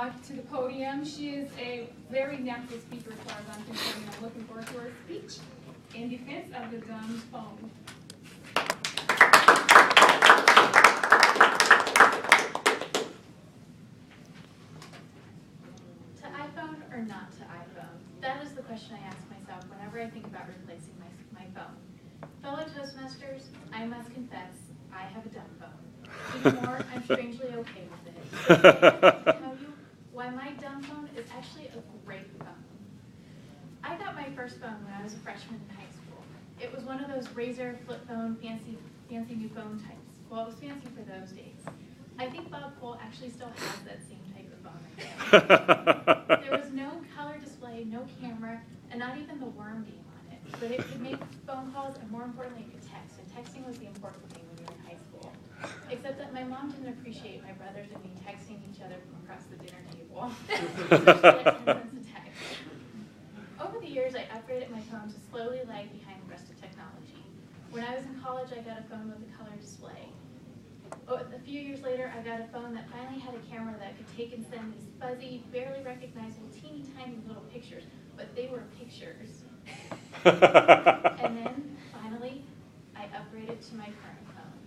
To the podium. She is a very natural speaker as far as I'm concerned, and I'm looking forward to her speech in defense of the dumb phone. To iPhone or not to iPhone? That is the question I ask myself whenever I think about replacing my phone. Fellow Toastmasters, I must confess, I have a dumb phone. Even more, I'm strangely okay with it. I tell you why my dumb phone is actually a great phone. I got my first phone when I was a freshman in high school. It was one of those Razor flip phone, fancy new phone types. Well, it was fancy for those days. I think Bob Cole actually still has that same type of phone right there. There was no color display, no camera, and not even the worm game on it. But it could make phone calls, and more importantly, it could text. And texting was the important thing when you were in high school. Except that my mom didn't appreciate my brothers and me texting each other from across the dinner table. Especially at 10 cents a text. Over the years, I upgraded my phone to slowly lag behind the rest of technology. When I was in college, I got a phone with a color display. A few years later, I got a phone that finally had a camera that could take and send these fuzzy, barely recognizable, teeny tiny little pictures, but they were pictures. And then, finally, I upgraded to my current phone.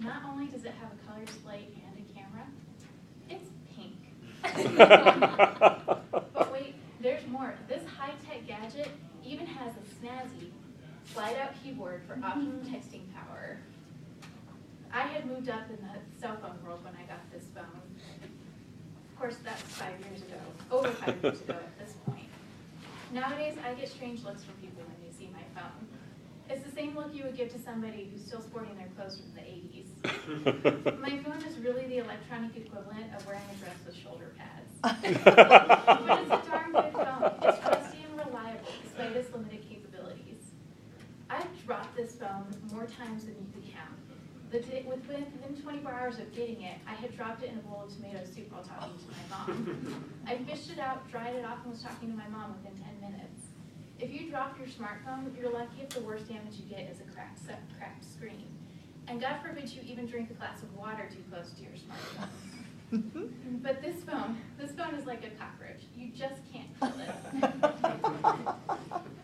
Not only does it have a color display and a camera, it's pink. But wait, there's more. This high-tech gadget even has a snazzy slide-out keyboard for optimum texting power. I had moved up in the cell phone world when I got this phone. Of course, that's 5 years ago, over 5 years ago at this point. Nowadays, I get strange looks from people when they see my phone. It's the same look you would give to somebody who's still sporting their clothes from the 80s. My phone is really the electronic equivalent of wearing a dress with shoulder pads. But it's a darn good phone. It's trusty and reliable, despite its limited capabilities. I've dropped this phone more times than you could count. Within 24 hours of getting it, I had dropped it in a bowl of tomato soup while talking to my mom. I fished it out, dried it off, and was talking to my mom within 10 minutes. If you drop your smartphone, you're lucky if the worst damage you get is a cracked screen. And God forbid you even drink a glass of water too close to your smartphone. But this phone is like a cockroach. You just can't kill it.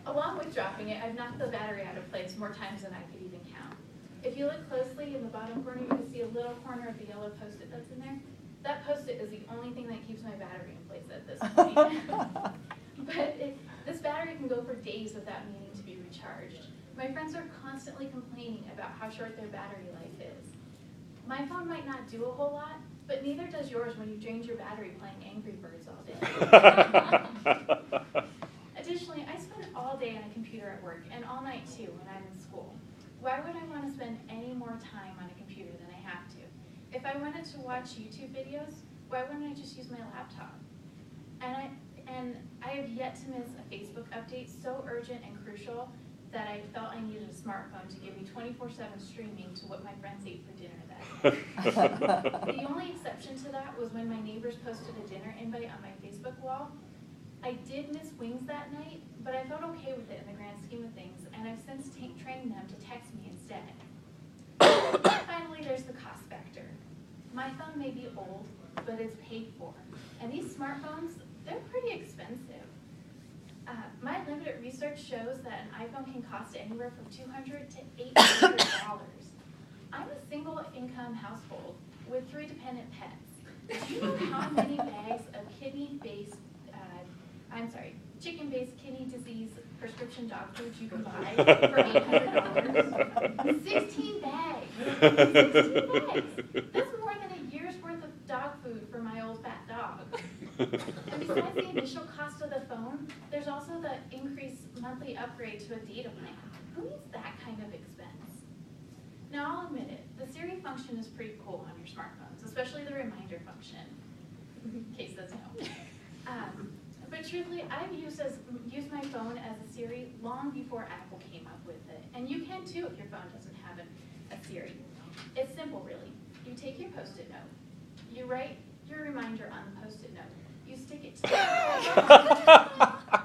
Along with dropping it, I've knocked the battery out of place more times than I could even count. If you look closely in the bottom corner, you can see a little corner of the yellow Post-it that's in there. That Post-it is the only thing that keeps my battery in place at this point. But this battery can go for days without needing to be recharged. My friends are constantly complaining about how short their battery life is. My phone might not do a whole lot, but neither does yours when you drained your battery playing Angry Birds all day. Additionally, I spend all day on a computer at work, and all night too when I'm in school. Why would I want to spend any more time on a computer than I have to? If I wanted to watch YouTube videos, why wouldn't I just use my laptop? And I have yet to miss a Facebook update so urgent and crucial that I felt I needed a smartphone to give me 24/7 streaming to what my friends ate for dinner that night. The only exception to that was when my neighbors posted a dinner invite on my Facebook wall. I did miss wings that night, but I felt okay with it in the grand scheme of things, and I've since trained them to text me instead. Finally, there's the cost factor. My phone may be old, but it's paid for. And these smartphones, they're pretty expensive. My limited research shows that an iPhone can cost anywhere from $200 to $800. I'm a single-income household with 3 dependent pets. Do you know how many bags of chicken-based kidney disease prescription dog food you can buy for $800? 16 bags. 16 bags. That's more than a year's worth of dog food for my old fat dog. And besides the initial cost of the phone, there's also the increased monthly upgrade to a data plan. Who needs that kind of expense? Now, I'll admit it, the Siri function is pretty cool on your smartphones, especially the reminder function, in case that's no. But truthfully, I've used my phone as a Siri long before Apple came up with it. And you can too if your phone doesn't have a Siri. It's simple, really. You take your Post-it note. You write your reminder on the Post-it note. You stick it to the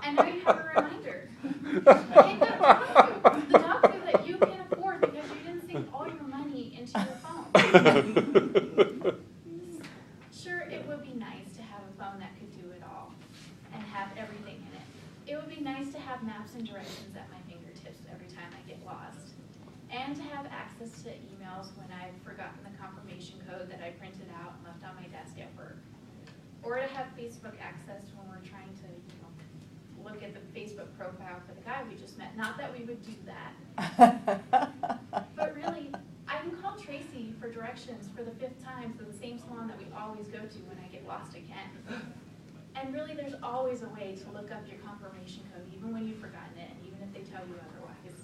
and now you have a reminder. Take the dog food that you can afford because you didn't sink all your money into your phone. Sure, it would would be nice to have a phone that could do it all and have everything in it. It would be nice to have maps and directions at my fingertips every time I get lost. And to have access to emails when I've forgotten the confirmation code that I printed out and left on my desk at work. Or to have Facebook access when we're trying to, look at the Facebook profile for the guy we just met. Not that we would do that. But really, I can call Tracy for directions for the 5th time to the same salon that we always go to when I get lost again. And really, there's always a way to look up your confirmation code, even when you've forgotten it, and even if they tell you otherwise.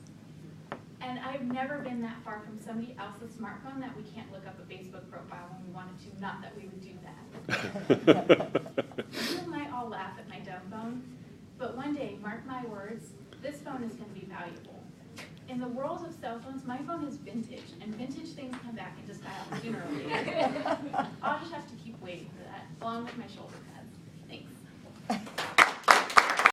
And I've never been that far from somebody else's smartphone that we can't look up a Facebook profile when we wanted to, not that we would do that. You might all laugh at my dumb phone, but one day, mark my words, this phone is going to be valuable. In the world of cell phones, my phone is vintage, and vintage things come back into style sooner or later. I'll just have to keep waiting for that, along with my shoulder pad.